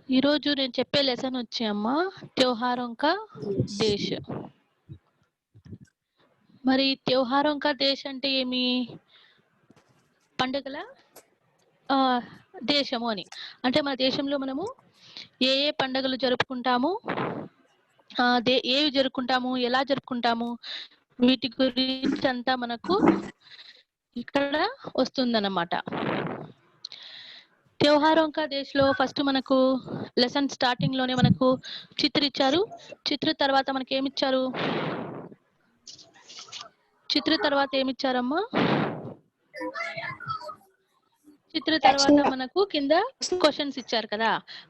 ఈరోజు నేను చెప్పే లెసన్ వచ్చి అమ్మా त्योहारों का देश. మరి त्योहारों का देश అంటే ఏమి? పండుగల దేశము అని. అంటే మన దేశంలో మనము ఏ ఏ పండుగలు జరుపుకుంటాము, ఏవి జరుపుకుంటాము, ఎలా జరుపుకుంటాము, వీటి గురించి అంతా మనకు ఇక్కడ వస్తుందన్నమాట. त्योहारों का देश లో ఫస్ట్ మనకు లెసన్ స్టార్టింగ్ లోనే మనకు చిత్ర ఇచ్చారు. చిత్ర తర్వాత మనకి ఏమి ఇచ్చారు? చిత్ర తర్వాత ఏమి ఇచ్చారమ్మా? చిత్ర తర్వాత మనకు కింద క్వశ్చన్స్ ఇచ్చారు కదా.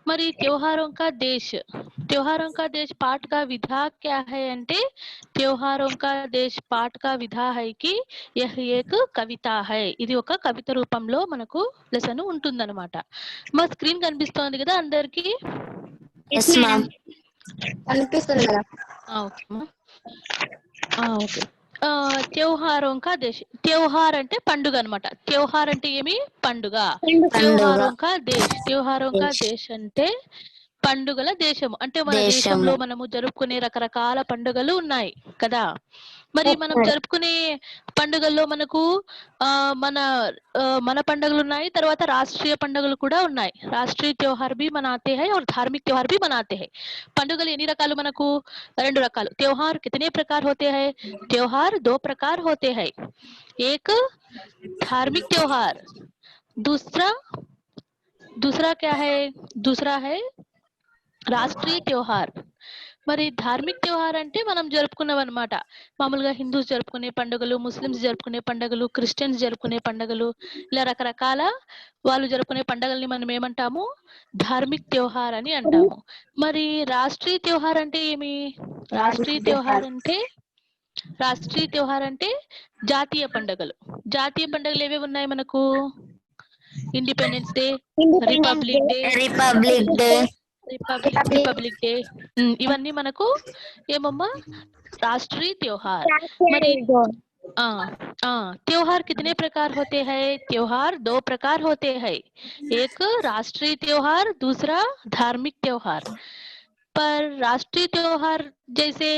మరి त्योहारों का देश पाठ का विधा क्या है అంటే त्योहारों का देश पाठ का विधा है कि यह एक कविता है. ఇది ఒక కవిత రూపంలో మనకు లెసన్ ఉంటుందన్నమాట. మా స్క్రీన్ కనిపిస్తోంది కదా అందరికి? Yes, ma'am. కనిపిస్తుంది కదా. ఓకే అమ్మా. ఓకే. त्योहारों का देश. त्योहार అంటే పండుగ అన్నమాట. त्योहार అంటే ఏమి? పండుగ. त्योहारों का देश. त्योहारों का देश అంటే పండుగల దేశము. అంటే మన దేశంలో మనము జరుపుకునే రకరకాల పండుగలు ఉన్నాయి కదా. మరి మనం జరుపుకునే పండుగల్లో మనకు మన మన పండుగలు ఉన్నాయి, తర్వాత రాష్ట్రీయ పండుగలు కూడా ఉన్నాయి. రాష్ట్రీయ त्योहार भी मनाते हैं और धार्मिक त्योहार भी मनाते हैं. పండుగలు ఎన్ని రకాలు మనకు? రెండు రకాలు. त्योहार कितने प्रकार होते हैं? त्योहार दो प्रकार होते हैं. एक धार्मिक त्योहार, दूसरा क्या है? दूसरा है రాష్ట్రీయ त्योहार. మరి ధార్మిక్ त्योहार అంటే మనం జరుపుకున్నవన్నమాట. మామూలుగా హిందూస్ జరుపుకునే పండుగలు, ముస్లిమ్స్ జరుపుకునే పండుగలు, క్రిస్టియన్స్ జరుపుకునే పండుగలు, ఇలా రకరకాల వాళ్ళు జరుపుకునే పండుగల్ని మనం ఏమంటాము? ధార్మిక్ त्योहार అని అంటాము. మరి రాష్ట్రీయ त्योहार అంటే ఏమి? రాష్ట్రీయ त्योहार అంటే జాతీయ పండుగలు. జాతీయ పండుగలు ఏవేవి ఉన్నాయి మనకు? ఇండిపెండెన్స్ డే, రిపబ్లిక్ డే, ఇవన్నీ మనకు ఏమమ్మా? రాష్ట్రీయ त्योहार. మరి त्योहार कितने प्रकार होते हैं? त्योहार दो प्रकार होते हैं. एक राष्ट्रीय त्योहार, दूसरा धार्मिक त्योहार. पर राष्ट्रीय त्योहार जैसे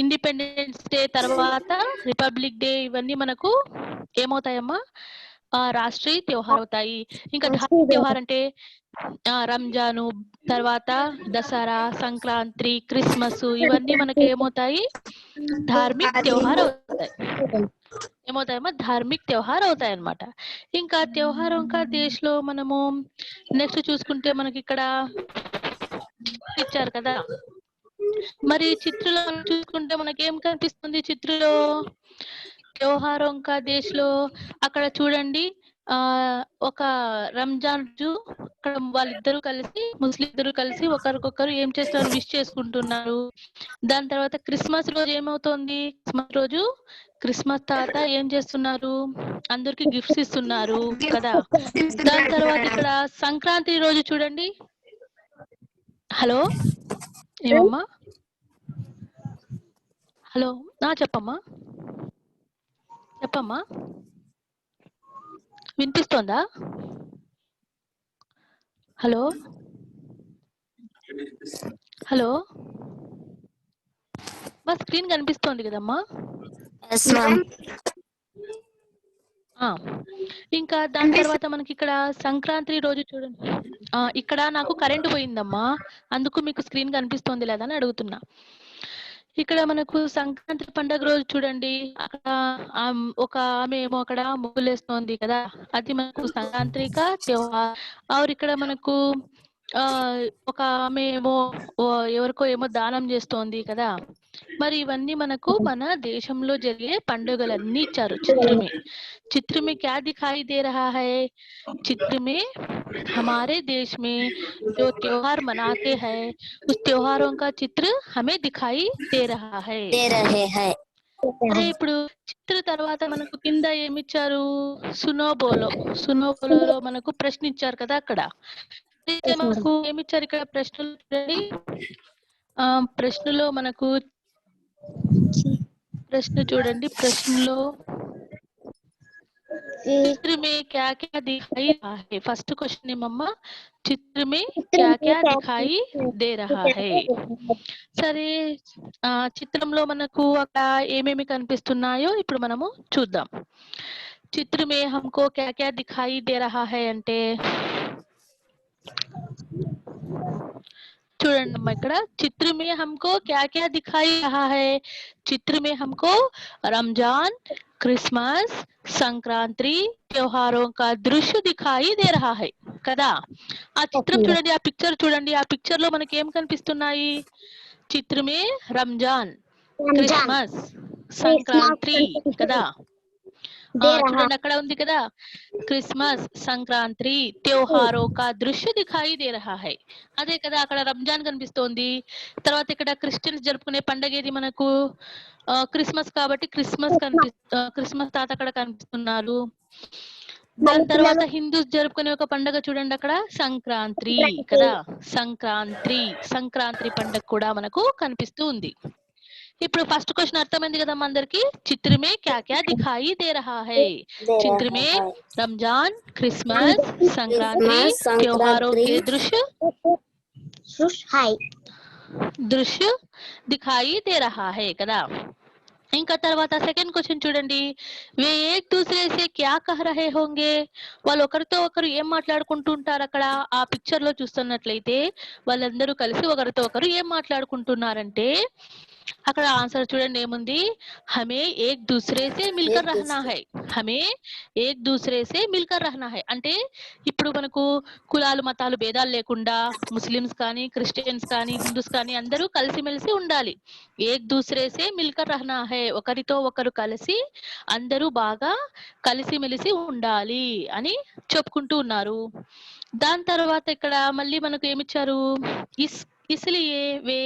ఇండిపెండెన్స్ డే తర్వాత రిపబ్లిక్ డే ఇవన్నీ మనకు ఏమవుతాయమ్మా? రాష్ట్రీయ त्योहार అవుతాయి. ఇంకా ధార్మిక त्योहार అంటే రంజాను, తర్వాత దసరా, సంక్రాంతి, క్రిస్మస్ ఇవన్నీ మనకి ఏమవుతాయి? ధార్మిక్ त्योहार అవుతాయి. ఏమవుతాయమ్మా? ధార్మిక్ त्योहार అవుతాయి అన్నమాట. ఇంకా त्योहारों का देश లో మనము నెక్స్ట్ చూసుకుంటే మనకి ఇక్కడ ఇచ్చారు కదా. మరి చిత్రలో చూసుకుంటే మనకి ఏం కనిపిస్తుంది? చిత్రలో त्योहारों का देश లో అక్కడ చూడండి, ఒక రంజాన్ రోజు అక్కడ వాళ్ళిద్దరూ కలిసి, ముస్లిం ఇద్దరు కలిసి ఒకరికొకరు ఏం చేస్తున్నారు? విష్ చేసుకుంటున్నారు. దాని తర్వాత క్రిస్మస్ రోజు ఏమవుతోంది? క్రిస్మస్ రోజు క్రిస్మస్ తాత ఏం చేస్తున్నారు? అందరికి గిఫ్ట్స్ ఇస్తున్నారు కదా. దాని తర్వాత ఇక్కడ సంక్రాంతి రోజు చూడండి. హలో ఏమమ్మా? హలో చెప్పమ్మా. వినిపిస్తోందా? హలో మా స్క్రీన్ కనిపిస్తోంది కదమ్మా? ఇంకా దాని తర్వాత మనకి ఇక్కడ సంక్రాంతి రోజు చూడండి. ఇక్కడ నాకు కరెంటు పోయిందమ్మా, అందుకు మీకు స్క్రీన్ కనిపిస్తోంది లేదా అని అడుగుతున్నా. ఇక్కడ మనకు సంక్రాంతి పండుగ రోజు చూడండి, అక్కడ ఒక ఆమె ఏమో అక్కడ ముగ్గులేస్తోంది కదా, అది మనకు సంక్రాంతి కా त्योहार. ఇక్కడ మనకు ఒక ఆమె ఏమో ఎవరికో ఏమో దానం చేస్తోంది కదా. మరి ఇవన్నీ మనకు మన దేశంలో జరిగే పండుగలన్నీ ఇచ్చారు चित्र में क्या दिखाई दे रहा है? चित्र में हमारे देश में जो त्योहार मनाते हैं उस त्योहारों का चित्र हमें दिखाई दे रहा है. అరే ఇప్పుడు చిత్ర తర్వాత మనకు కింద ఏమిచ్చారు? సునోబోలో మనకు ప్రశ్న ఇచ్చారు కదా. అక్కడ మనకు ఏమిచ్చారు? ఇక్కడ ప్రశ్నలు చూడండి. ప్రశ్నలో మనకు ప్రశ్న చూడండి. ప్రశ్నలో चित्र में क्या क्या दिखाई रहा है? फर्स्ट क्वेश्चन ఏమమ్మా చిత్ర में क्या क्या दिखाई दे रहा है? సరే చిత్రంలో మనకు అక్కడ ఏమేమి కనిపిస్తున్నాయో ఇప్పుడు మనము చూద్దాం. చిత్ర में हमको क्या क्या दिखाई दे रहा है అంటే చూడండి అమ్మా ఇక్కడ चित्र में हमको क्या क्या दिखाई रहा है? चित्र में हमको रमजान, क्रिसमस, సంక్రాంతి त्योहारों का दृश्य दिखाई दे रहा है కదా. ఆ చిత్రం చూడండి, ఆ పిక్చర్ చూడండి, ఆ పిక్చర్ లో మనకి ఏం కనిపిస్తున్నాయి? చిత్ర में रमजान, క్రిస్మస్, సంక్రాంతి కదా. చూడండి అక్కడ ఉంది కదా, క్రిస్మస్, సంక్రాంతి, त्योहारों का दृश्य दिखाई दे रहा है. అదే కదా అక్కడ రంజాన్ కనిపిస్తోంది. తర్వాత ఇక్కడ క్రిస్టియన్స్ జరుపుకునే పండగ ఏది మనకు? క్రిస్మస్ కాబట్టి క్రిస్మస్ తాత అక్కడ కనిపిస్తున్నారు. దాని తర్వాత హిందూస్ జరుపుకునే ఒక పండగ చూడండి అక్కడ సంక్రాంతి కదా. సంక్రాంతి పండగ కూడా మనకు కనిపిస్తూ ఉంది. ఇప్పుడు ఫస్ట్ క్వశ్చన్ అర్థమైంది కదమ్మా అందరికి? చిత్ర में क्या क्या दिखाई दे रहा है? चित्र में रमजान, क्रिसमस, संक्रांति, त्योहारों के दृश्य दिखाई दे रहा है కదా. ఇంకా తర్వాత సెకండ్ క్వశ్చన్ చూడండి. వే ఏక్ దూసరే సే క్యా కహ్ రహే హోంగే? వాళ్ళు ఒకరితో ఒకరు ఏం మాట్లాడుకుంటుంటారు అక్కడ? ఆ పిక్చర్ లో చూస్తున్నట్లయితే వాళ్ళందరూ కలిసి ఒకరితో ఒకరు ఏం మాట్లాడుకుంటున్నారంటే అక్కడ ఆన్సర్ చూడండి ఏముంది? హమే ఏక్ దూసరే సే మిల్కర్ రహనా హై. హమే ఏక్ దూసరే సే మిల్కర్ రహనా హై అంటే ఇప్పుడు మనకు కులాలు మతాలు భేదాలు లేకుండా ముస్లిమ్స్ కానీ క్రిస్టియన్స్ కానీ హిందూస్ కానీ అందరూ కలిసిమెలిసి ఉండాలి. ఏక్ దూసరే సే మిల్కర్ రహనా హై, ఒకరితో ఒకరు కలిసి అందరూ బాగా కలిసిమెలిసి ఉండాలి అని చెప్పుకుంటూ ఉన్నారు. దాని తర్వాత ఇక్కడ మళ్ళీ మనకు ఏమిచ్చారు? ఇస్లియే వే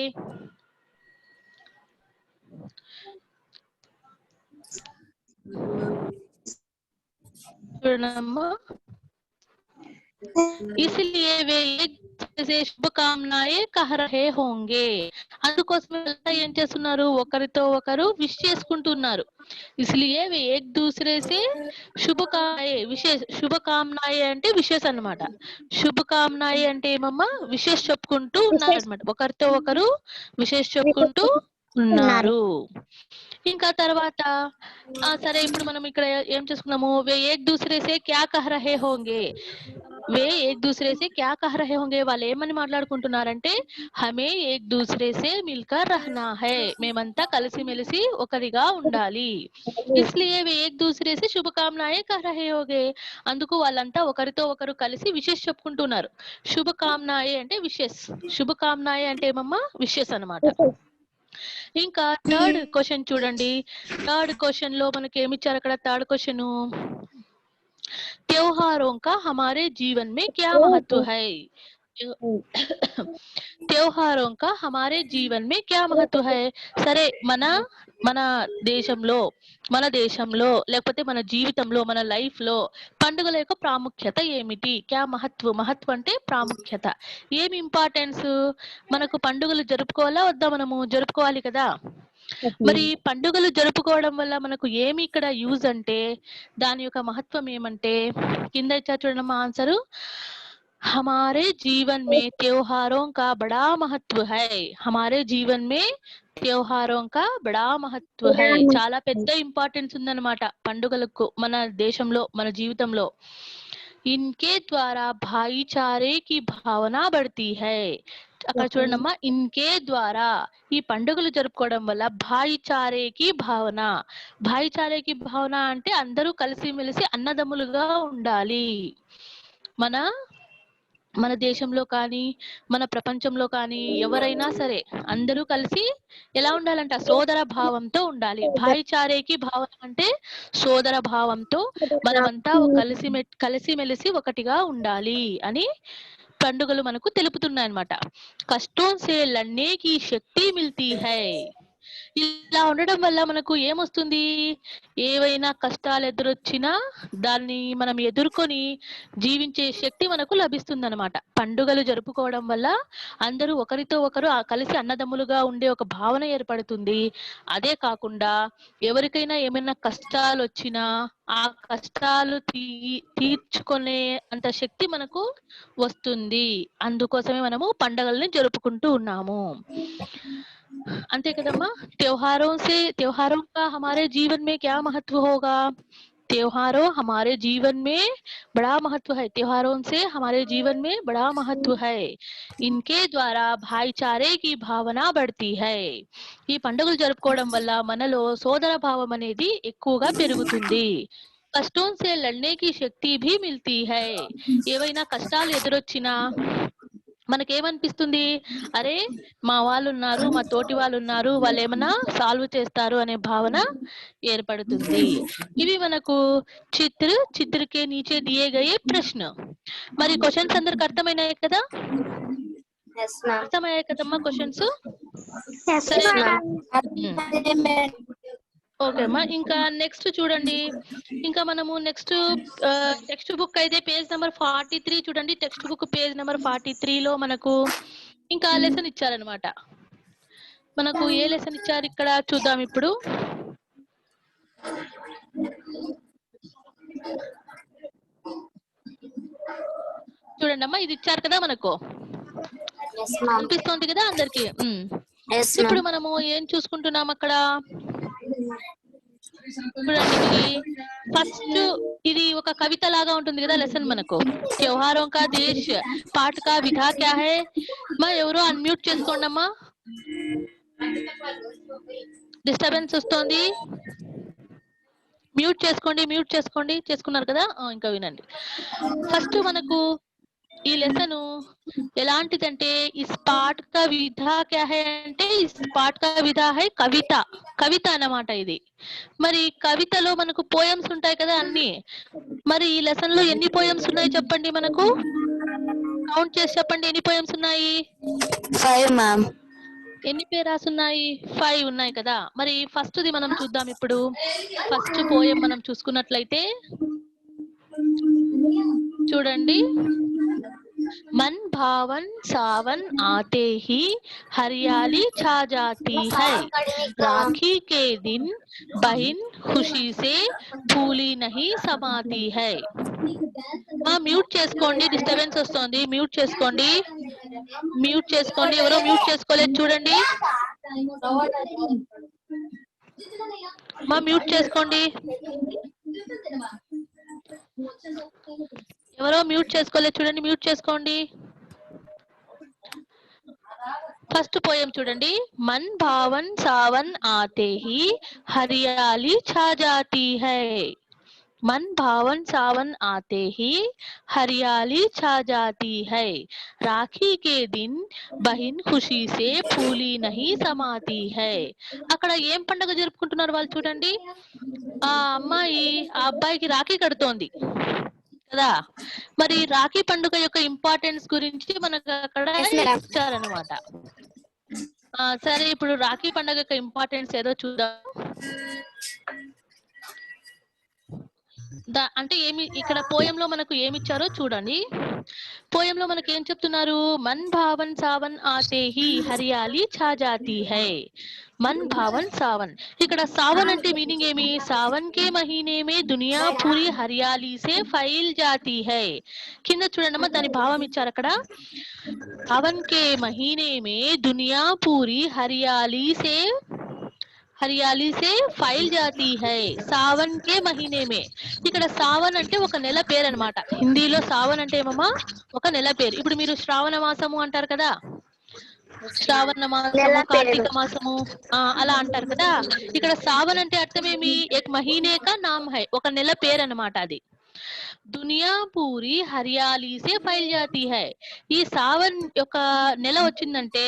इसलिए वे एक से శుభకామనాయే కహ రహే హోంగే. అందుకోసమే ఏం చేస్తున్నారు? ఒకరితో ఒకరు విష్ చేసుకుంటున్నారు. इसलिए वे एक दूसरे से శుభకామనాయే అంటే విషెస్ అన్నమాట. శుభకామనాయే అంటే ఏమమ్మా? విషెస్ చెప్పుకుంటూ ఉన్నారు అన్నమాట. ఒకరితో ఒకరు విషెస్ చెప్పుకుంటూ ఉన్నారు. ఇంకా తర్వాత సరే ఇప్పుడు మనం ఇక్కడ ఏం చేసుకున్నాము? వే ఏక్ దూసరే సే క్యా కహ్ రహే హోంగే. వే ఏక్ దూసరే సే క్యా కహ్ రహే హోంగే, వాళ్ళు ఏమని మాట్లాడుకుంటున్నారంటే హమే ఏక్ దూసరే సే మిల్కర్ రహనా హై, మేమంతా కలిసిమెలిసి ఒకరిగా ఉండాలి. ఇస్లియే వే ఏక్ దూసరే సే శుభకామనాయే కహ్ రహే హోంగే, అందుకు వాళ్ళంతా ఒకరితో ఒకరు కలిసి విషెస్ చెప్పుకుంటున్నారు. శుభకామనాయే అంటే విషెస్, శుభకామనాయే అంటే ఏమమ్మా? విషెస్ అన్నమాట. ఇంకా థర్డ్ క్వశ్చన్ చూడండి. థర్డ్ క్వశ్చన్ లో మనకి ఏమి ఇచ్చారు అక్కడ? థర్డ్ క్వశ్చన్ त्योहारों का हमारे जीवन में क्या महत्व है? त्योहारों का हमारे जीवन में क्या महत्व है? సరే మన దేశంలో లేకపోతే మన జీవితంలో మన లైఫ్ లో పండుగల యొక్క ప్రాముఖ్యత ఏమిటి? క్యా మహత్వ అంటే ప్రాముఖ్యత. ఏమి ఇంపార్టెన్స్? మనకు పండుగలు జరుపుకోవాలా వద్దా? మనము జరుపుకోవాలి కదా. మరి పండుగలు జరుపుకోవడం వల్ల మనకు ఏమి ఇక్కడ యూజ్ అంటే దాని యొక్క మహత్వం ఏమంటే కింద ఇచ్చా చూడమ్మా ఆన్సరు. हमारे जीवन में त्योहारों का बड़ा महत्व है. हमारे जीवन में त्योहारों का बड़ा महत्व है. చాలా పెద్ద ఇంపార్టెన్స్ ఉందన్నమాట పండుగలకు మన దేశంలో మన జీవితంలో. इनके द्वारा भाईचारे की भावना बढ़ती है. అక్కడ చూడండమ్మా, ఇన్కే ద్వారా, ఈ పండుగలు జరుపుకోవడం వల్ల భాయిచారేకి భావన అంటే అందరూ కలిసిమెలిసి అన్నదమ్ములుగా ఉండాలి. మన దేశంలో కానీ మన ప్రపంచంలో కానీ ఎవరైనా సరే అందరూ కలిసి ఎలా ఉండాలంట? సోదర భావంతో ఉండాలి. భాయిచారేకి భావన అంటే సోదర భావంతో మనమంతా కలిసిమెలిసి ఒకటిగా ఉండాలి అని పండుగలు మనకు తెలుపుతున్నాయి అన్నమాట. కష్టం సే లడ్నే కి శక్తి మిల్తీ హై. ఇలా ఉండడం వల్ల మనకు ఏమొస్తుంది, ఏవైనా కష్టాలు ఎదురొచ్చినా దాన్ని మనం ఎదుర్కొని జీవించే శక్తి మనకు లభిస్తుందన్నమాట. పండుగలు జరుపుకోవడం వల్ల అందరూ ఒకరితో ఒకరు కలిసి అన్నదమ్ములుగా ఉండే ఒక భావన ఏర్పడుతుంది. అదే కాకుండా ఎవరికైనా ఏమైనా కష్టాలు వచ్చినా ఆ కష్టాలు తీర్చుకునే అంత శక్తి మనకు వస్తుంది. అందుకోసమే మనము పండుగల్ని జరుపుకుంటూ ఉన్నాము. अंते कदम्मा त्योहारों का हमारे जीवन में क्या महत्व होगा। त्योहारों हमारे जीवन में बड़ा महत्व है। त्योहारों से हमारे जीवन में बड़ा महत्व है। इनके द्वारा भाईचारे की भावना बढ़ती है। ఈ పండుగలు జరుపుకోవడం వల్ల మనలో సోదర భావం అనేది ఎక్కువగా పెరుగుతుంది। కష్టం से लड़ने की शक्ति भी मिलती है। ఏవైనా కష్టాలు ఎదురొచ్చినా మనకేమనిపిస్తుంది, అరే మా వాళ్ళు ఉన్నారు, మా తోటి వాళ్ళు ఉన్నారు, వాళ్ళు ఏమన్నా సాల్వ్ చేస్తారు అనే భావన ఏర్పడుతుంది। ఇవి మనకు చిత్ర के नीचे दिए गए प्रश्न। మరి క్వశ్చన్స్ అందరికి అర్థమైనాయి కదా? yes ma'am అర్థమయ్యాయి కదమ్మా క్వశ్చన్స్? yes ma'am ఓకే అమ్మా, ఇంకా నెక్స్ట్ చూడండి, ఇంకా మనము నెక్స్ట్ టెక్స్ట్ బుక్ అయితే పేజ్ నెంబర్ 43 చూడండి। టెక్స్ట్ బుక్ పేజ్ నెంబర్ 43 లో మనకు ఇంకా లెసన్ ఇచ్చారనమాట। మనకు ఏ లెసన్ ఇచ్చారు ఇక్కడ చూద్దాం ఇప్పుడు। చూడండి అమ్మా, ఇది ఇచ్చారు కదా మనకు, yes ma'am అనిపిస్తుంది కదా అందరికి? yes ఇప్పుడు ma'am మనము ఏం చూసుకుంటున్నాం అక్కడ చూడండి, ఫస్ట్ ఇది ఒక కవిత లాగా ఉంటుంది కదా లెసన్ మనకు। त्योहारों का देश पाठ का विधा क्या है। మా ఎవరో అన్మ్యూట్ చేసుకోండి అమ్మా, డిస్టర్బెన్స్ వస్తుంది, మ్యూట్ చేసుకోండి చేసుకున్నారు కదా? ఇంకా వినండి। ఫస్ట్ మనకు ఈ లెసన్ ఎలాంటిదంటే, ఇస్ పాఠ్ కా విధా క్యా హై అంటే, ఇస్ పాఠ్ కా విధా హై కవిత అన్నమాట ఇది। మరి కవితలో మనకు పోయమ్స్ ఉంటాయి కదా అన్ని, మరి ఈ లెసన్ లో ఎన్ని పోయమ్స్ ఉన్నాయి చెప్పండి, మనకు కౌంట్ చేసి చెప్పండి ఎన్ని పోయమ్స్ ఉన్నాయి? 5 ma'am ఎన్ని పేరాస్ ఉన్నాయి? 5 ఉన్నాయి కదా। మరి ఫస్ట్ ది మనం చూద్దాం ఇప్పుడు। ఫస్ట్ పోయం మనం చూసుకున్నట్లయితే చూడండి, मन भावन सावन आते ही हरियाली छा जाती है। राखी के दिन बहन खुशी से फूली नहीं समाती है। म्यूट చేసుకోండి, డిస్టర్బెన్స్ వస్తుంది, మ్యూట్ చేసుకోండి, ఎవరో మ్యూట్ చేసుకోలేదు చూడండి, మ్యూట్ చేసుకోండి, ఎవరో మ్యూట్ చేసుకోలేదు చూడండి, మ్యూట్ చేసుకోండి। ఫస్ట్ పోయం చూడండి, मन भावन सावन आते ही हरियाली छा जाती है। मन भावन सावन आते ही हरियाली छा जाती है। राखी के दिन बहन खुशी से फूली नहीं समाती है। అక్కడ ఏం పండుగ జరుపుకుంటున్నారు వాళ్ళు చూడండి, ఆ అమ్మాయి ఆ అబ్బాయికి రాఖీ కడుతోంది కదా। మరి రాఖీ పండుగ యొక్క ఇంపార్టెన్స్ గురించి మనకు అక్కడ ఇచ్చారనమాట। సరే, ఇప్పుడు రాఖీ పండుగ యొక్క ఇంపార్టెన్స్ ఏదో చూద్దాం। అంటే ఏమి ఇక్కడ పోయంలో మనకు ఏమి ఇచ్చారో చూడండి। పోయంలో మనకి ఏం చెప్తున్నారు, मन भावन सावन आते ही हरियाली छा जाती है। मन भावन सावन, ఇక్కడ सावन అంటే మీనింగ్ ఏమి, सावन के महीने में दुनिया पूरी हरियाली से फैल जाती है। కింద చూడండి దాని భావం ఇచ్చారు అక్కడ, सावन के महीने में दुनिया पूरी हरियाली से ఫైల్ జాతీ హై। సావన్ కే మహీనే మే, ఇక్కడ సావన్ అంటే ఒక నెల పేరు అన్నమాట। హిందీలో సావన్ అంటే ఏమమ్మా, ఒక నెల పేరు। ఇప్పుడు మీరు శ్రావణ మాసము అంటారు కదా, శ్రావణ మాసము, కార్తీక మాసము అలా అంటారు కదా। ఇక్కడ సావన్ అంటే అర్థం ఏమి, ఏక్ మహీనే కా నామ్ హై, ఒక నెల పేరు అన్నమాట అది। దునియా పూరి హరియాలీ సే ఫైల్ జాతీ హై। ఈ సావన్ యొక్క నెల వచ్చిందంటే,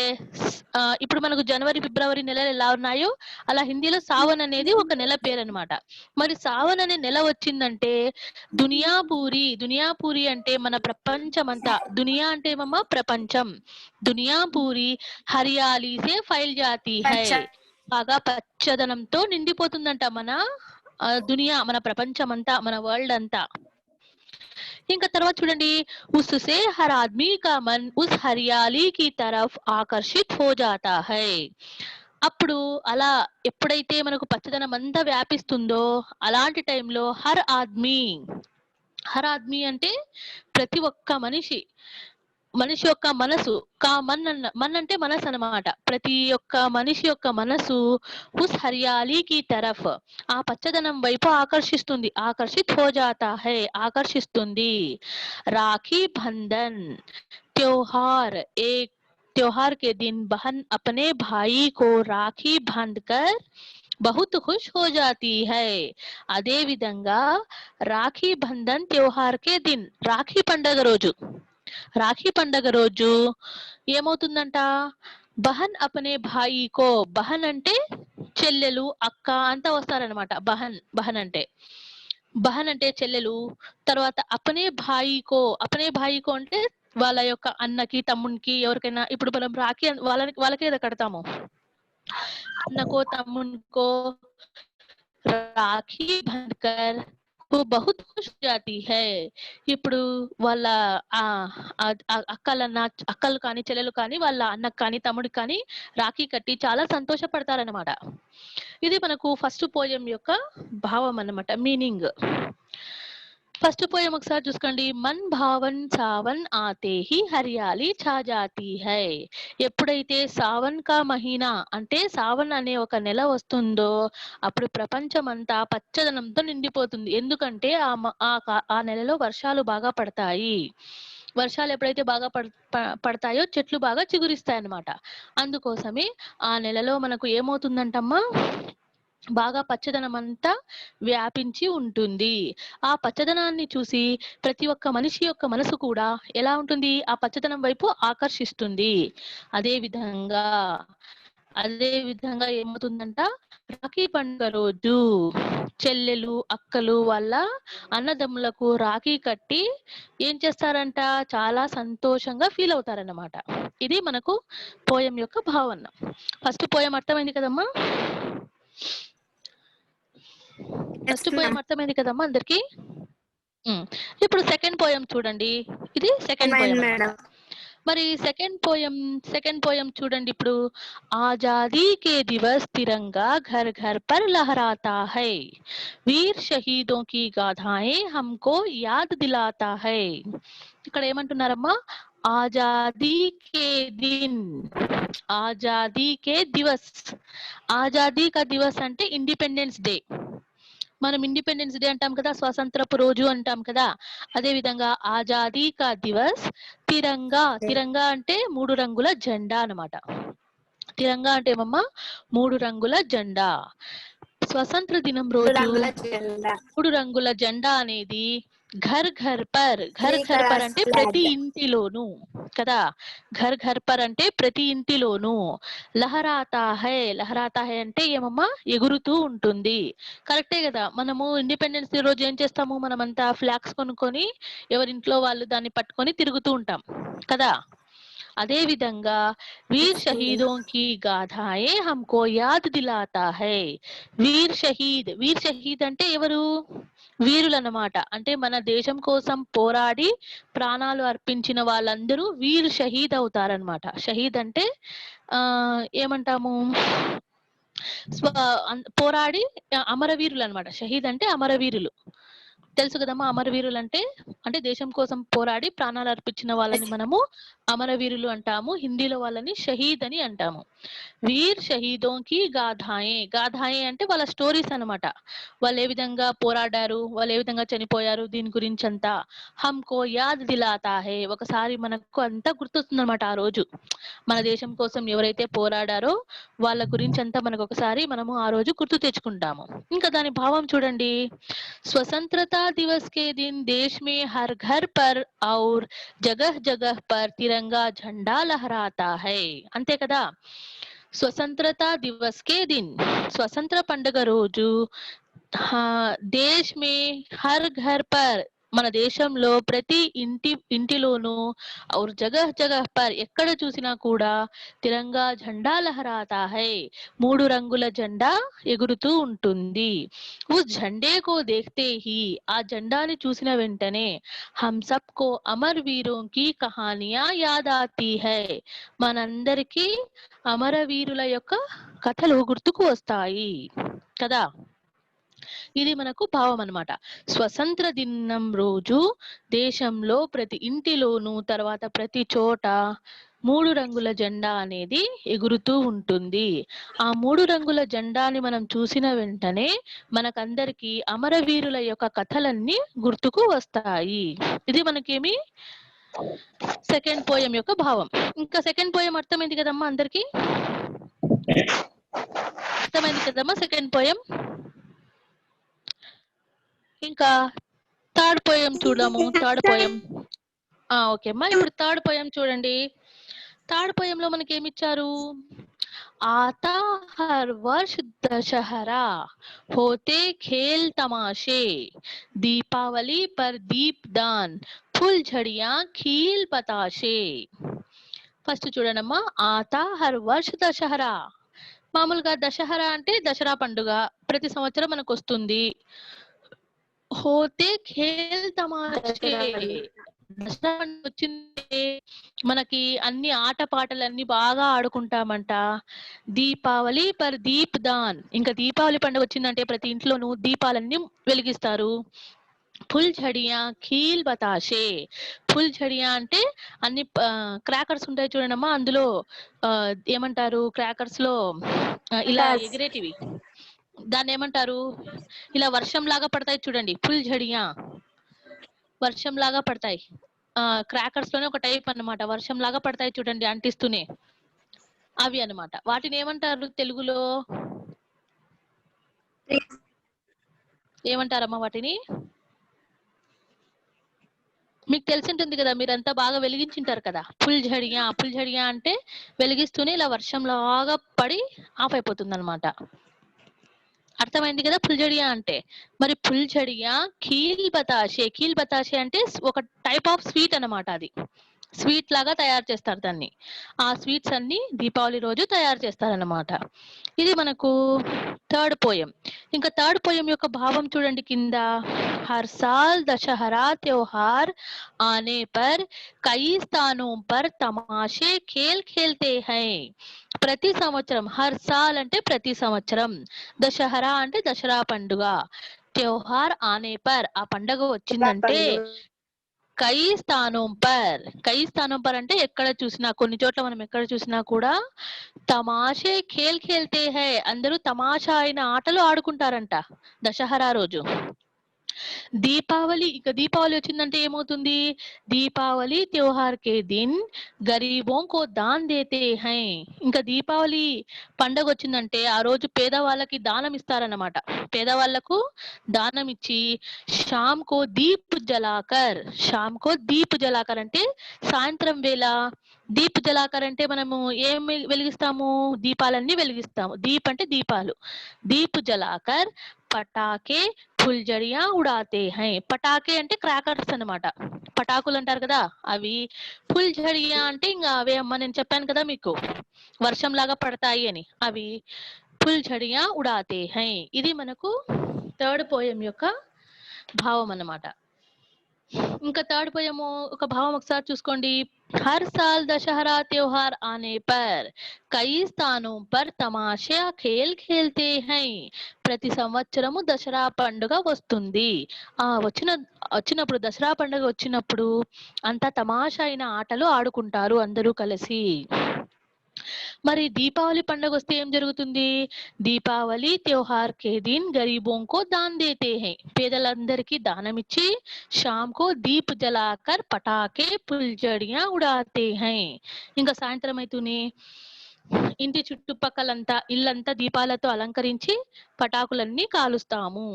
ఇప్పుడు మనకు జనవరి ఫిబ్రవరి నెలలు ఎలా ఉన్నాయో అలా హిందీలో సావన్ అనేది ఒక నెల పేరు అన్నమాట। మరి సావన్ అనే నెల వచ్చిందంటే దునియా పూరి అంటే మన ప్రపంచం అంతా, దునియా అంటే ఏమమ్మా ప్రపంచం, దునియా పూరి హరియాలీ సే ఫైల్ జాతీ హై, బాగా పచ్చదనంతో నిండిపోతుందంట మన దునియా, మన ప్రపంచం అంతా, మన వరల్డ్ అంతా. ఇంకా తర్వాత చూడండి, उससे हर आदमी का मन उस हरियाली की तरफ आकर्षित हो जाता है. అప్పుడు అలా ఎప్పుడైతే మనకు పచ్చదనం అంతా వ్యాపిస్తుందో అలాంటి టైంలో హర్ ఆద్మీ అంటే ప్రతి ఒక్క మనిషి యొక్క మనసు, మన్ అంటే మనసు అన్నమాట. ప్రతి ఒక్క మనిషి యొక్క మనసు ఉస్ హరియాలీకి తరఫ్, ఆ పచ్చదనం వైపు ఆకర్షిస్తుంది. ఆకర్షిత్ హో జాతా హై, ఆకర్షిస్తుంది. రాఖీ బంధన్ त्योहार, एक त्योहार के दिन बहन अपने भाई को राखी बांधकर बहुत खुश हो जाती है. అదే విధంగా రాఖీ బంధన్ त्योहार के दिन, రాఖీ పండగ రోజు, రాఖీ పండగ రోజు ఏమవుతుందంట, బహన్ అపనే భాయికో, బహన్ అంటే చెల్లెలు, అక్క అంతా వస్తారనమాట. బహన్ అంటే చెల్లెలు. తర్వాత అపనే భాయికో అంటే వాళ్ళ యొక్క అన్నకి, తమ్మునికి, ఎవరికైనా. ఇప్పుడు మనం రాఖీ వాళ్ళకే కదా కడతాము. అన్నకో తమ్మునికో రాఖీ బంధకర్ वो बहुत खुश हो जाती है. ఇప్పుడు వాళ్ళ అక్కలు కానీ చెల్లెలు కానీ వాళ్ళ అన్నకు కానీ తమ్ముడికి కానీ రాఖీ కట్టి చాలా సంతోషపడతారనమాట. ఇది మనకు ఫస్ట్ పోయం యొక్క భావం అన్నమాట, మీనింగ్. ఫస్ట్ పోయం ఒకసారి చూసుకోండి. మన్ భావన్ సావన్ ఆతే హి హరియాలి ఛా జాతి హై. ఎప్పుడైతే సావన్ కా మహీనా అంటే సావన్ అనే ఒక నెల వస్తుందో అప్పుడు ప్రపంచం అంతా పచ్చదనంతో నిండిపోతుంది. ఎందుకంటే ఆ నెలలో వర్షాలు బాగా పడతాయి. వర్షాలు ఎప్పుడైతే బాగా పడతాయో చెట్లు బాగా చిగురిస్తాయి అన్నమాట. అందుకోసమే ఆ నెలలో మనకు ఏమవుతుందంటమ్మా, బాగా పచ్చదనం అంతా వ్యాపించి ఉంటుంది. ఆ పచ్చదనాన్ని చూసి ప్రతి ఒక్క మనిషి యొక్క మనసు కూడా ఎలా ఉంటుంది, ఆ పచ్చదనం వైపు ఆకర్షిస్తుంది. అదే విధంగా ఏమవుతుందంట, రాఖీ పండుగ రోజు చెల్లెలు, అక్కలు వాళ్ళ అన్నదమ్ములకు రాఖీ కట్టి ఏం చేస్తారంట, చాలా సంతోషంగా ఫీల్ అవుతారన్నమాట. ఇది మనకు పోయం యొక్క భావన. ఫస్ట్ పోయం అర్థమైంది కదమ్మా? ఫస్ట్ పోయం అర్థమైంది కదమ్మా అందరికి? ఇప్పుడు సెకండ్ పోయం చూడండి. ఇది సెకండ్ పోయం అన్నమాట. మరి సెకండ్ పోయం చూడండి. ఇప్పుడు ఆజాదీ కే దివస్ తిరంగా ఘర్ ఘర్ పర్ లహరాతా హై, వీర్ షహీదోं की गाथाएं हमको याद दिलाता है. ఇక్కడ ఏమంటున్నారమ్మా, ఆజాదీ కే దిన్, ఆజాదీ కే దివస్. ఆజాదీ కా దివస్ అంటే ఇండిపెండెన్స్ డే. మనం ఇండిపెండెన్స్ డే అంటాం కదా, స్వాతంత్రపు రోజు అంటాం కదా. అదే విధంగా ఆజాదీ కా దివస్ తిరంగా, తిరంగా అంటే 3 రంగుల జెండా అన్నమాట. తిరంగా అంటే ఏమమ్మా, 3 రంగుల జెండా. స్వతంత్ర దినం రోజు 3 రంగుల జెండా అనేది ఘర్ ఘర్ పర్ అంటే ప్రతి ఇంటిలోను కదా. ఘర్ పర్ అంటే ప్రతి ఇంటిలోను. లహరాతా హై అంటే ఏమమ్మా, ఎగురుతూ ఉంటుంది. కరెక్టే కదా. మనము ఇండిపెండెన్స్ డే రోజు ఏం చేస్తాము, మనమంతా ఫ్లాగ్స్ కొనుక్కొని ఎవరింట్లో వాళ్ళు దాన్ని పట్టుకొని తిరుగుతూ ఉంటాం కదా. అదే విధంగా వీర్ షహీదోं की गाथाएं हमको याद दिलाता है. వీర్ షహీద్ అంటే ఎవరు, వీరులు అన్నమాట. అంటే మన దేశం కోసం పోరాడి ప్రాణాలు అర్పించిన వాళ్ళందరూ వీర్ షహీద్ అవుతారనమాట. షహీద్ అంటే ఏమంటాము, పోరాడి అమరవీరులు అన్నమాట. షహీద్ అంటే అమరవీరులు. తెలుసు కదమ్మా, అమరవీరులు అంటే దేశం కోసం పోరాడి ప్రాణాలు అర్పించిన వాళ్ళని మనము అమరవీరులు అంటాము. హిందీలో వాళ్ళని షహీద్ అని అంటాము. వీర్ షహీదోं की గాథాయే అంటే వాళ్ళ స్టోరీస్ అన్నమాట. వాళ్ళు ఏ విధంగా పోరాడారు, వాళ్ళు ఏ విధంగా చనిపోయారు, దీని గురించి అంతా హమ్కో యాద్ దిలాతా హై. ఒకసారి మనకు అంతా గుర్తొస్తుంది అనమాట. ఆ రోజు మన దేశం కోసం ఎవరైతే పోరాడారో వాళ్ళ గురించి అంతా మనకు ఒకసారి మనము ఆ రోజు గుర్తు తెచ్చుకుంటాము. ఇంకా దాని భావం చూడండి. स्वतंत्रता दिवस के दिन देश में हर घर पर और जगह जगह पर तिरंगा झंडा लहराता है. అంతే కదా. స్వతంత్రతా దివస్ కే దిన్, స్వతంత్ర పండుగ రోజు దేశ్ మే హర్ ఘర్ పర్, మన దేశంలో ప్రతి ఇంటిలోనూ और जगह जगह पर ఎక్కడ చూసినా కూడా తిరంగా झंडा लहराता है మూడు రంగుల జెండా ఎగురుతూ ఉంటుంది उस झंडे को देखते ही ఆ జెండాని చూసిన వెంటనే हम सबको अमर वीरों की कहानियां याद आती है మనందరికీ అమరవీరుల యొక్క కథలు గుర్తుకు వస్తాయి కదా ఇది మనకు భావం అన్నమాట స్వతంత్ర దినం రోజు దేశంలో ప్రతి ఇంటిలోనూ తర్వాత ప్రతి చోట మూడు రంగుల జెండా అనేది ఎగురుతూ ఉంటుంది ఆ మూడు రంగుల జెండాని మనం చూసిన వెంటనే మనకందరికి అమరవీరుల యొక్క కథలన్నీ గుర్తుకు వస్తాయి ఇది మనకేమి సెకండ్ పోయం యొక్క భావం ఇంకా సెకండ్ పోయం అర్థమైంది కదమ్మా అందరికి అర్థమైంది కదమ్మా సెకండ్ పోయం ఇంకా థర్డ్ పోయం చూడము థర్డ్ పోయం ఓకే అమ్మా ఇప్పుడు థర్డ్ పోయం చూడండి థర్డ్ పోయంలో మనకి ఏమి ఇచ్చారు आता हर वर्ष दशहरा होते खेल तमाशे दीपावली पर दीपदान फुलझड़ियां खील बताशे ఫస్ట్ చూడండమ్మా ఆతా హర్ వర్ష్ దశహరా మామూలుగా దశహరా అంటే దసరా పండుగ ప్రతి సంవత్సరం మనకు వస్తుంది హోతే ఖేల్ తమాషే దసరా పండుగ వచ్చింది మనకి అన్ని ఆట పాటలన్నీ బాగా ఆడుకుంటామంట దీపావళి పర్ దీప్ దాన్ ఇంకా దీపావళి పండుగ వచ్చిందంటే ప్రతి ఇంట్లోనూ దీపాలన్నీ వెలిగిస్తారు ఫుల్ ఝడియా ఖీల్ బతాషే ఫుల్ ఝడియా అంటే అన్ని క్రాకర్స్ ఉంటాయి చూడండమ్మా అందులో ఏమంటారు క్రాకర్స్ లో ఇలా ఎగిరేటివి దాన్ని ఏమంటారు ఇలా వర్షం లాగా పడతాయి చూడండి ఫుల్ ఝడియా వర్షం లాగా పడతాయి క్రాకర్స్ లోనే ఒక టైప్ అన్నమాట వర్షం లాగా పడతాయి చూడండి అంటిస్తూనే అవి అన్నమాట వాటిని ఏమంటారు తెలుగులో ఏమంటారమ్మా వాటిని మీకు తెలిసి ఉంటుంది కదా మీరంతా బాగా వెలిగించింటారు కదా ఫుల్ ఝడియా అంటే వెలిగిస్తూనే ఇలా వర్షం లాగా పడి ఆఫ్ అయిపోతుంది అనమాట అర్థమైంది కదా ఫుల్జడియా అంటే మరి ఫుల్జడియా ఖీల్ బతాషే అంటే ఒక టైప్ ఆఫ్ స్వీట్ అన్నమాట అది స్వీట్ లాగా తయారు చేస్తారు దాన్ని ఆ స్వీట్స్ అన్ని దీపావళి రోజు తయారు చేస్తారన్నమాట ఇది మనకు థర్డ్ పోయం ఇంకా థర్డ్ పోయం యొక్క భావం చూడండి కింద హర్ సాల్ దశహరా त्योहार आने पर कई स्थानों पर तमाशे खेल खेलते हैं ప్రతి సంవత్సరం హర్ సాల్ అంటే ప్రతి సంవత్సరం దశహరా అంటే దసరా పండుగ त्योहार आने पर ఆ పండుగ వచ్చిందంటే కై స్థానం పర్ అంటే ఎక్కడ చూసినా కొన్ని చోట్ల మనం ఎక్కడ చూసినా కూడా తమాషే ఖేల్తే హై అందరూ తమాషా అయిన ఆటలు ఆడుకుంటారంట దశహరా రోజు దీపావళి ఇక దీపావళి వచ్చిందంటే ఏమవుతుంది దీపావళి त्योहार के दिन गरीबों को दान देते हैं ఇంకా దీపావళి పండగ వచ్చిందంటే ఆ రోజు పేదవాళ్ళకి దానం ఇస్తారన్నమాట పేదవాళ్ళకు దానం ఇచ్చి शाम को दीप जलाकर అంటే సాయంత్రం వేళ దీప్ జలాకర్ అంటే మనము ఏం వెలిగిస్తాము దీపాలన్నీ వెలిగిస్తాము దీప్ అంటే దీపాలు దీప్ జలాకర్ పటాకే ఫుల్జడియా ఉడాతే హై పటాకే అంటే క్రాకర్స్ అన్నమాట పటాకులు అంటారు కదా అవి ఫుల్జడియా అంటే ఇంకా అవే అమ్మ నేను చెప్పాను కదా మీకు వర్షం లాగా పడతాయి అని అవి ఫుల్జడియా ఉడాతే హై ఇది మనకు థర్డ్ పోయం యొక్క భావం అన్నమాట ఇంకా థర్డ్ పోయము ఒక భావం ఒకసారి చూసుకోండి हर साल दशहरा त्योहार आने पर कई स्थानों पर तमाशा खेल खेलते हैं ప్రతి సంవత్సరము దసరా పండుగ వస్తుంది వచ్చినప్పుడు దసరా పండుగ వచ్చినప్పుడు అంతా తమాషా అయిన ఆటలు ఆడుకుంటారు అందరూ కలిసి మరి దీపావళి పండుగ వస్తే ఏం జరుగుతుంది దీపావళి त्योहार के दिन गरीबों को दान देते हैं పేదలందరికీ దానం ఇచ్చి शाम को दीप जलाकर पटाखे फुलझड़ियां उड़ाते हैं ఇంకా సాయంత్రం అయితేనే ఇంటి చుట్టుపక్కలంతా ఇల్లంతా దీపాలతో అలంకరించి పటాకులన్నీ కాలుస్తాము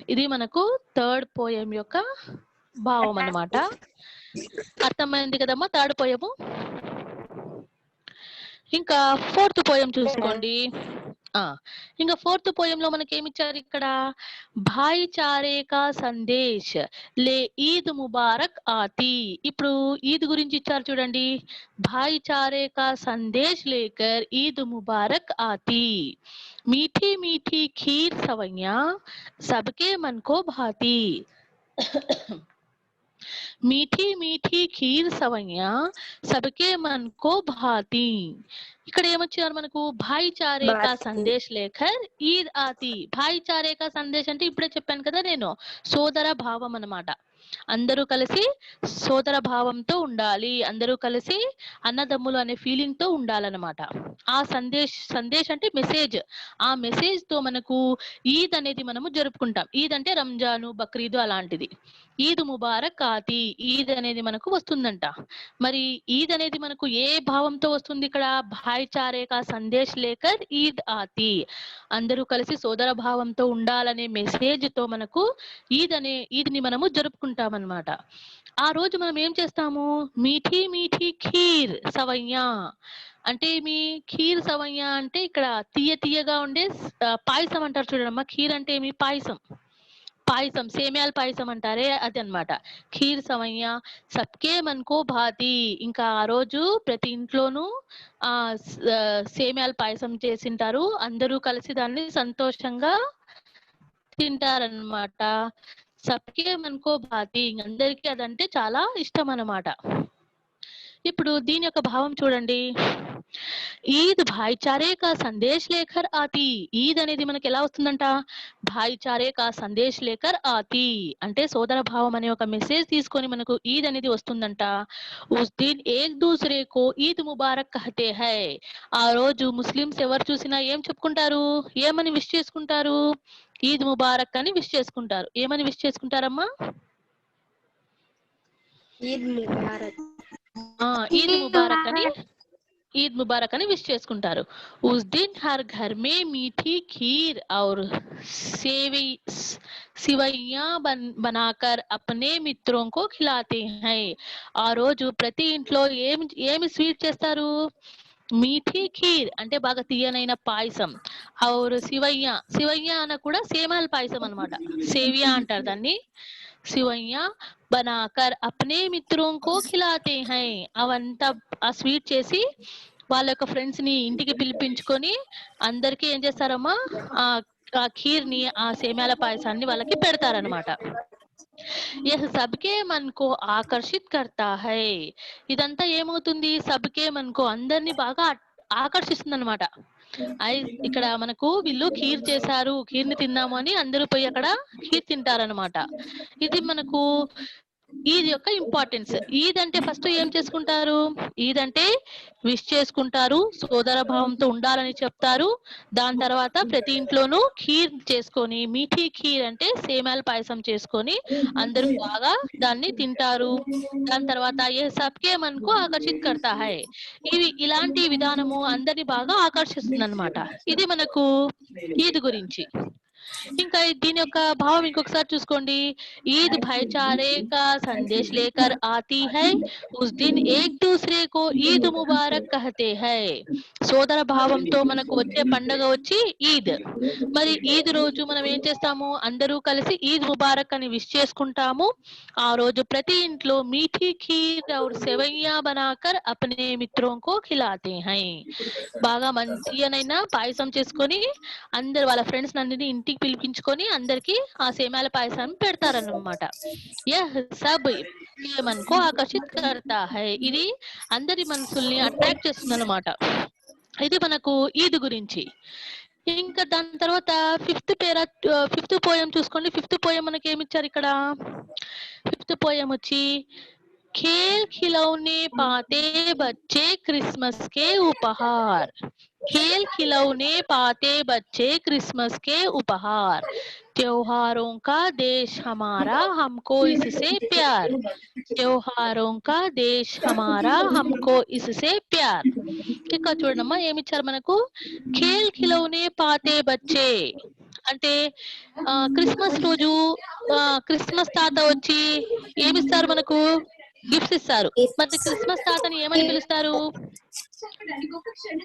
ఇది మనకు థర్డ్ పోయం యొక్క భావం అన్నమాట అర్థమైంది కదమ్మా థర్డ్ పోయము ఇంకా ఫోర్త్ పోయం చూసుకోండి ఇంకా ఫోర్త్ పోయంలో మనకి ఏమి ఇచ్చారు ఇక్కడ, భాయిచారే కా సందేశ్ లే ఈద్ ముబారక్ ఆతి. ఇప్పుడు ఈద్ గురించి ఇచ్చారు చూడండి, భాయిచారే కా సందేశ్ లేకర్ ఈద్ ముబారక్ ఆతి. मीठी मीठी खीर सवैयां सबके मन को भाती. मीठी मीठी खीर सवैयां सबके मन को भाती. ఇక్కడ ఏమొచ్చారు మనకు, భాయిచారే కా సందేశ్ లేఖర్ ఈద్ ఆతి. భాయిచారే కా సందేశ్ అంటే ఇప్పుడే చెప్పాను కదా నేను, సోదర భావం అన్నమాట. అందరూ కలిసి సోదర భావంతో ఉండాలి, అందరూ కలిసి అన్నదమ్ములు అనే ఫీలింగ్ తో ఉండాలన్నమాట. ఆ సందేశ్ అంటే మెసేజ్. ఆ మెసేజ్ తో మనకు ఈద్ అనేది మనము జరుపుకుంటాం. ఈద్ అంటే రంజాను, బక్రీదు అలాంటిది. ఈద్ ముబారక్ ఆతి, ఈద్ అనేది మనకు వస్తుందంట. మరి ఈద్ అనేది మనకు ఏ భావంతో వస్తుంది ఇక్కడ, భాయిచారే కా సందేశ్ లేకర్ ఈద్ ఆతి. అందరూ కలిసి సోదర భావంతో ఉండాలనే మెసేజ్ తో మనకు ఈద్ ని మనము జరుపుకుంటాం అన్నమాట. ఆ రోజు మనం ఏం చేస్తాము, మీఠీ మీఠీ ఖీర్ సవయ్యా అంటే మీ ఖీర్ సవయ్యా అంటే ఇక్కడ తీయగా ఉండే పాయసం అంటారు చూడమ్మా. ఖీర్ అంటే ఏమి, పాయసం సేమ్యాల పాయసం అంటారే అది అన్నమాట. ఖీర్ సవయ్యా సబ్కే మన్కో భాతి. ఇంకా ఆ రోజు ప్రతి ఇంట్లోనూ సేమ్యాల పాయసం చేసింటారు, అందరూ కలిసి దాన్ని సంతోషంగా తింటారన్నమాట. సబ్కే మన్కో భాతి, అందరికీ అదంటే చాలా ఇష్టం అన్నమాట. ఇప్పుడు దీని యొక్క భావం చూడండి, ఈద్ భాయిచారే కా సందేశ్ లేకర్ ఆతి. ఈద్ అనేది మనకి ఎలా వస్తుందంట, భాయిచారే కా సందేశ్ లేకర్ ఆతి అంటే సోదర భావం అనే ఒక మెసేజ్ తీసుకొని మనకు ఈద్ అనేది వస్తుందంట. ఉస్ దిన్ ఏక్ దూసరే కో ఈద్ ముబారక్ కహతే హై. ఆ రోజు ముస్లిమ్స్ ఎవరు చూసినా ఏం చెప్పుకుంటారు, ఏమని విష్ చేసుకుంటారు, ఈద్ ముబారక్ అని విష్ చేసుకుంటారు. ఏమని విష్ చేసుకుంటారమ్మా, ఈద్ ముబారక్. ఈద్ ముబారక్ అని విష్ చేసుకుంటారు. ఉస్ దిన్ హర్ ఘర్ మే మీఠీ ఖీర్ ఔర్ సివయ్యా బనాకర్ అప్నే మిత్రోం కో ఖిలాతే హై. ఆ రోజు ప్రతి ఇంట్లో ఏమి స్వీట్ చేస్తారు, మీఠీ ఖీర్ అంటే బాగా తీయనైన పాయసం, ఔర్ సివయ్యా అన్న కూడా సేమాల పాయసం అన్నమాట, సేవియా అంటారు దాన్ని. సివయ్యా బనాకర్ అప్నే మిత్రోం కో ఖిలాతే హై. అవంతా ఆ స్వీట్ చేసి వాళ్ళ యొక్క ఫ్రెండ్స్ ని ఇంటికి పిలిపించుకొని అందరికి ఏం చేస్తారమ్మా, ఆ ఖీర్ ని ఆ సేమ్యాల పాయసాన్ని వాళ్ళకి పెడతారనమాట. యహ్ సబ్కే మన్ కో ఆకర్షిత్ కర్తా హై. ఇదంతా ఏమవుతుంది, సబ్కే మన్ కో అందరినీ బాగా ఆకర్షిస్తుంది అనమాట. ఇక్కడ మనకు వీళ్ళు ఖీర్ చేశారు, ఖీర్ ని తిన్నాము అని అందరూ పోయి అక్కడ ఖీర్ తింటారనమాట. ఇది మనకు ఈద్ యొక్క ఇంపార్టెన్స్. ఈద్ అంటే ఫస్ట్ ఏం చేసుకుంటారు, ఈద్ అంటే విష్ చేసుకుంటారు, సోదర భావంతో ఉండాలని చెప్తారు. దాని తర్వాత ప్రతి ఇంట్లోనూ ఖీర్ చేసుకొని, మీఠీ ఖీర్ అంటే సేమ్యాల పాయసం చేసుకొని అందరూ బాగా దాన్ని తింటారు. దాని తర్వాత ఏ సబ్కే మన్కు ఆకర్షిత్ కర్తా హై. ఇలాంటి విధానము అందరిని బాగా ఆకర్షిస్తుంది అన్నమాట. ఇది మనకు ఈద్ గురించి. ఇంకా దీని యొక్క భావం ఇంకొకసారి చూసుకోండి, ఈద్ భాయిచారే కా సందేశ్ లేకర్ ఆతి హై, ఉస్ దిన్ ఏక్ దూసరే కో ఈద్ ముబారక్ కహతే హై. సోదర భావంతో మనకు వచ్చే పండగ వచ్చి ఈద్. మరి ఈద్ రోజు మనం ఏం చేస్తాము, అందరూ కలిసి ఈద్ ముబారక్ అని విష్ చేసుకుంటాము. ఆ రోజు ప్రతి ఇంట్లో మీఠీ ఖీర్ ఔర్ సెవయ్యా బనాకర్ అప్నే మిత్రోం కో ఖిలాతే హై. బాగా మంచిగానైనా పాయసం చేసుకొని అందరు వాళ్ళ ఫ్రెండ్స్ నందిని ఇంటికి పిలిపించుకొని అందరికి ఆ సేమ్యాల పాయసాన్ని పెడతారన్నమాట. యహ్ సబ్ మన్కో ఆకర్షిత్ కర్తా హై. ఇది అందరి మనసుల్ని అట్రాక్ట్ చేస్తుంది అన్నమాట. ఇది మనకు ఈద్ గురించి. ఇంకా దాని తర్వాత ఫిఫ్త్ పోయం చూసుకోండి. ఫిఫ్త్ పోయం మనకి ఏమి ఇచ్చారు ఇక్కడ, ఫిఫ్త్ పోయం వచ్చి खेल खिलौने पाते बच्चे क्रिसमस के उपहार. खेल खिलौने पाते बच्चे क्रिसमस के उपहार. त्योहारों का देश हमारा हमको इससे प्यार. त्योहारों का देश हमारा हमको इससे प्यार. ఇక్కడ చూడమ్మా ఏమి ఇచ్చారు మనకు, ఖేల్ ఖిలౌనే పాతే బచ్చే అంటే క్రిస్మస్ రోజు క్రిస్మస్ తాత వచ్చి ఏమిస్తారు మనకు, గిఫ్ట్స్ ఇస్తారు. మరి క్రిస్మస్ తాతని ఏమని పిలుస్తారు,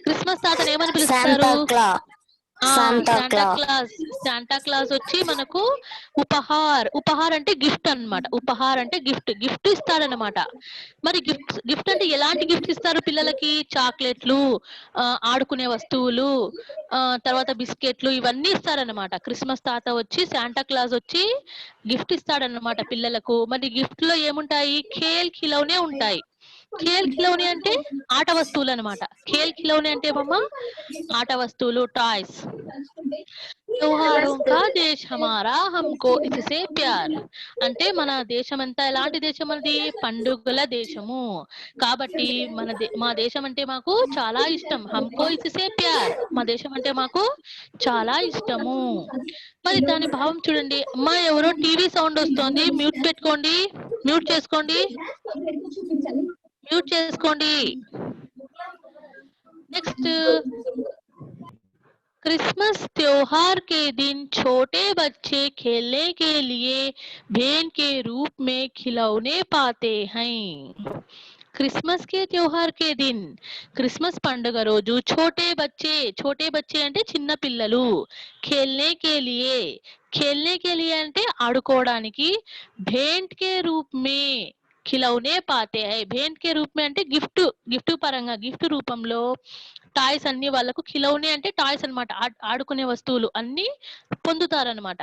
క్రిస్మస్ తాతని ఏమని పిలుస్తారు, శాంటా క్లాస్ వచ్చి మనకు ఉపహార్ అంటే గిఫ్ట్ అన్నమాట. ఉపహార్ అంటే గిఫ్ట్ ఇస్తాడనమాట. మరి గిఫ్ట్ అంటే ఎలాంటి గిఫ్ట్ ఇస్తారు పిల్లలకి? చాక్లెట్లు, ఆడుకునే వస్తువులు, తర్వాత బిస్కెట్లు ఇవన్నీ ఇస్తారనమాట. క్రిస్మస్ తాత వచ్చి, శాంటా క్లాస్ వచ్చి గిఫ్ట్ ఇస్తాడన్నమాట పిల్లలకు. మరి గిఫ్ట్ లో ఏముంటాయి? ఖేల్ ఖిలౌనే ఉంటాయి. ఖేల్ ఖిలౌనే అంటే ఆట వస్తువులు అనమాట. ఖేల్ ఖిలౌనే అంటే మమ్మ ఆట వస్తువులు, టాయ్స్. त्योहारों का देश हमारा हमको इससे प्यार అంటే మన దేశం అంతా ఎలాంటి దేశం అది? పండుగల దేశము. కాబట్టి మా దేశం అంటే మాకు చాలా ఇష్టం. హమ్కో ఇస్సే ప్యార్, మా దేశం అంటే మాకు చాలా ఇష్టము. మరి దాని భావం చూడండి. అమ్మా ఎవరో టీవీ సౌండ్ వస్తోంది, మ్యూట్ పెట్టుకోండి, మ్యూట్ చేసుకోండి, మ్యూట్ చేసుకోండి. నెక్స్ట్, क्रिसमस त्योहार के दिन छोटे बच्चे खेलने के लिए भेंट के रूप में खिलौने पाते हैं. క్రిస్మస్ కే త్యోహార్ కే దిన్, క్రిస్మస్ పండుగ రోజు छोटे बच्चे అంటే చిన్న పిల్లలు, खेलने के लिए అంటే ఆడుకోవడానికి, भेंट के रूप में खिलौने पाते हैं. भेंट के रूप में అంటే గిఫ్ట్ పరంగా, గిఫ్ట్ రూపంలో టాయ్స్ అన్ని వాళ్ళకు, ఖిలౌనే అంటే టాయ్స్ అన్నమాట, ఆడుకునే వస్తువులు అన్ని పొందుతారనమాట.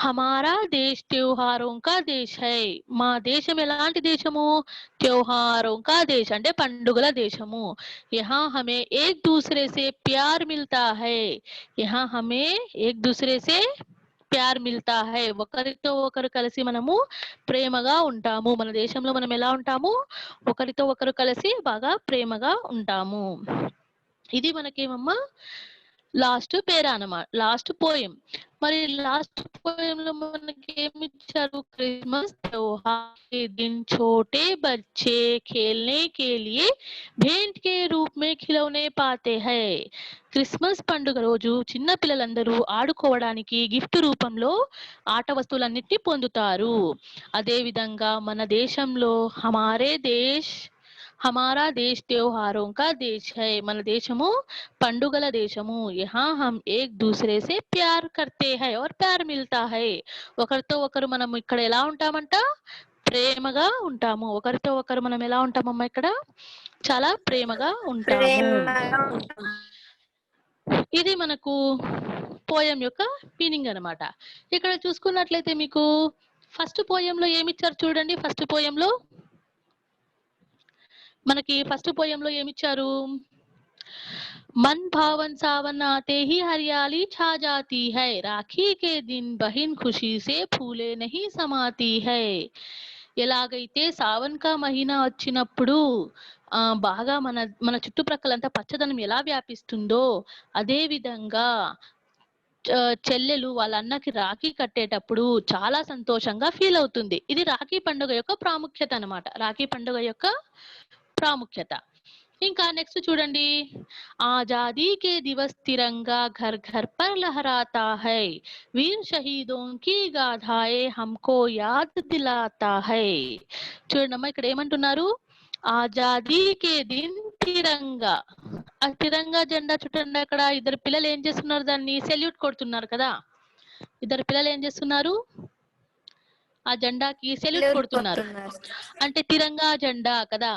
హమారా దేశ్ త్యోహారోం కా దేశ్ హై, మా దేశం ఎలాంటి దేశము? త్యోహారోం కా దేశ్ అంటే పండుగల దేశము. యహా హమే ఏక్ దూసరే సే ప్యార్ మిల్తా హై, యహా హమే ఏక్ దూసరే సే ప్యార్ మిల్తా హై, ఒకరితో ఒకరు కలిసి మనము ప్రేమగా ఉంటాము. మన దేశంలో మనం ఎలా ఉంటాము? ఒకరితో ఒకరు కలిసి బాగా ప్రేమగా ఉంటాము. ఇది మనకేమమ్మా లాస్ట్ పేరా అన్నమాట, లాస్ట్ పోయం. మరి లాస్ట్ పోయం లో మనకి ఏమి ఇచ్చారు? క్రిస్మస్ त्योहार के दिन छोटे बच्चे खेलने के लिए भेंट के रूप में खिलौने पाते हैं. క్రిస్మస్ పండుగ రోజు చిన్న పిల్లలందరూ ఆడుకోవడానికి గిఫ్ట్ రూపంలో ఆట వస్తువులన్నిటిని పొందుతారు. అదే విధంగా మన దేశంలో हमारा देश त्योहारों का देश है, మన దేశము పండుగల దేశము. यहाँ हम एक दूसरे से प्यार करते हैं और प्यार मिलता है. ఒకరితో ఒకరు మనం ఇక్కడ ఎలా ఉంటామంట? ప్రేమగా ఉంటాము. ఒకరితో ఒకరు మనం ఎలా ఉంటామమ్మా? ఇక్కడ చాలా ప్రేమగా ఉంటాము. ఇది మనకు పోయం యొక్క మీనింగ్ అన్నమాట. ఇక్కడ చూసుకున్నట్లయితే మీకు ఫస్ట్ పోయంలో ఏమిచ్చారు చూడండి. ఫస్ట్ పోయంలో మనకి ఫస్ట్ పోయంలో ఏమిచ్చారు? मन भावन सावन आते ही हरियाली छा जाती है, राखी के दिन बहन खुशी से फूले नहीं समाती है. ఎలాగైతే సావన్ కా మహీనా వచ్చినప్పుడు బాగా మన చుట్టుప్రక్కలంతా పచ్చదనం ఎలా వ్యాపిస్తుందో అదే విధంగా చెల్లెలు వాళ్ళ అన్నకి రాఖీ కట్టేటప్పుడు చాలా సంతోషంగా ఫీల్ అవుతుంది. ఇది రాఖీ పండుగ యొక్క ప్రాముఖ్యత అన్నమాట. రాఖీ పండుగ యొక్క ప్రాముఖ్యత. ఇంకా నెక్స్ట్ చూడండి. ఆజాదీ కే దివస్ తిరంగా ఘర్ ఘర్ పర్ లహరాతా హై, వీర్ షహీదోं की गाथाएं हमको याद दिलाता है. చూడండమ్మా ఇక్కడ ఏమంటున్నారు? ఆజాదీ కే దిన్ తిరంగా, ఆ తిరంగా జెండా చూడండి. అక్కడ ఇద్దరు పిల్లలు ఏం చేస్తున్నారు? దాన్ని సెల్యూట్ కొడుతున్నారు కదా. ఇద్దరు పిల్లలు ఏం చేస్తున్నారు? ఆ జెండాకి సెల్యూట్ కొడుతున్నారు. అంటే తిరంగా జెండా కదా.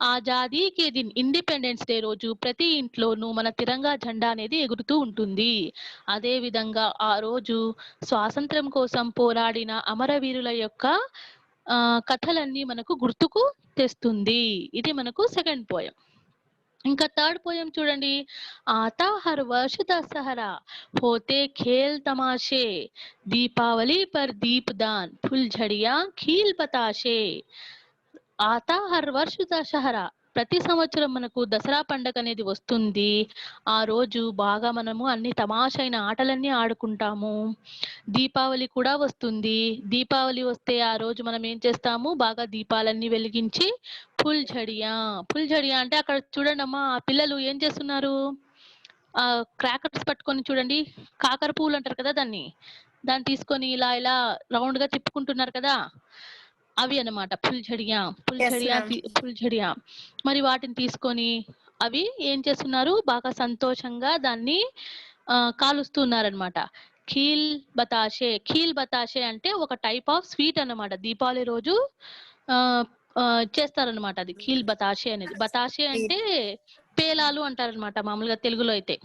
ఆజాదీ కే దిన్, ఇండిపెండెన్స్ డే రోజు ప్రతి ఇంట్లోనూ మన తిరంగా జెండా అనేది ఎగురుతూ ఉంటుంది. అదే విధంగా ఆ రోజు స్వాతంత్ర్యం కోసం పోరాడిన అమరవీరుల యొక్క కథలన్నీ మనకు గుర్తుకు తెస్తుంది. ఇది మనకు సెకండ్ పోయం. ఇంకా థర్డ్ పోయం చూడండి. आता हर वर्ष दशहरा, होते खेल तमाशे, दीपावली पर दीपदान, फुलझड़ियां खिल बताशे. आता हर वर्ष दशहरा, ప్రతి సంవత్సరం మనకు దసరా పండుగ అనేది వస్తుంది. ఆ రోజు బాగా మనము అన్ని తమాషైన ఆటలన్నీ ఆడుకుంటాము. దీపావళి కూడా వస్తుంది. దీపావళి వస్తే ఆ రోజు మనం ఏం చేస్తాము? బాగా దీపాలన్నీ వెలిగించి ఫుల్झड़िया అంటే అక్కడ చూడండి అమ్మా, ఆ పిల్లలు ఏం చేస్తున్నారు? క్రాకర్స్ పట్టుకొని చూడండి, కాకర పువ్వులు అంటారు కదా దాన్ని తీసుకొని ఇలా ఇలా రౌండ్ గా తిప్పుకుంటున్నారు కదా, అవి అన్నమాట ఫుల్झड़िया. మరి వాటిని తీసుకొని అవి ఏం చేస్తున్నారు? బాగా సంతోషంగా దాన్ని కాలుస్తున్నారనమాట. ఖీల్ బతాషే అంటే ఒక టైప్ ఆఫ్ స్వీట్ అన్నమాట. దీపావళి రోజు చేస్తారనమాట. అది ఖీల్ బతాషే అనేది. బతాషే అంటే పేలాలు అంటారనమాట మామూలుగా తెలుగులో అయితే.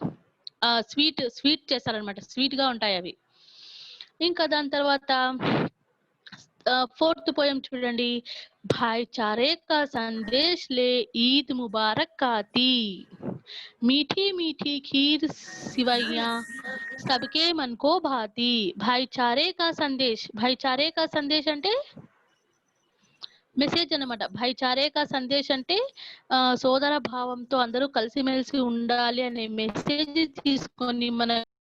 స్వీట్ చేస్తారనమాట. స్వీట్ గా ఉంటాయి అవి. ఇంకా దాని తర్వాత 4th పోయం చూడండి. भाईचारे का संदेश ले ईद मुबारक आती, मीठी मीठी खीर सिवैया सबके मन को भाती. भाईचारे का संदेश అంటే మెసేజ్ అన్నమాట. భాయిచారే కా సందేశ్ అంటే సోదర భావంతో అందరూ కలిసిమెలిసి ఉండాలి అనే మెసేజ్ తీసుకొని మన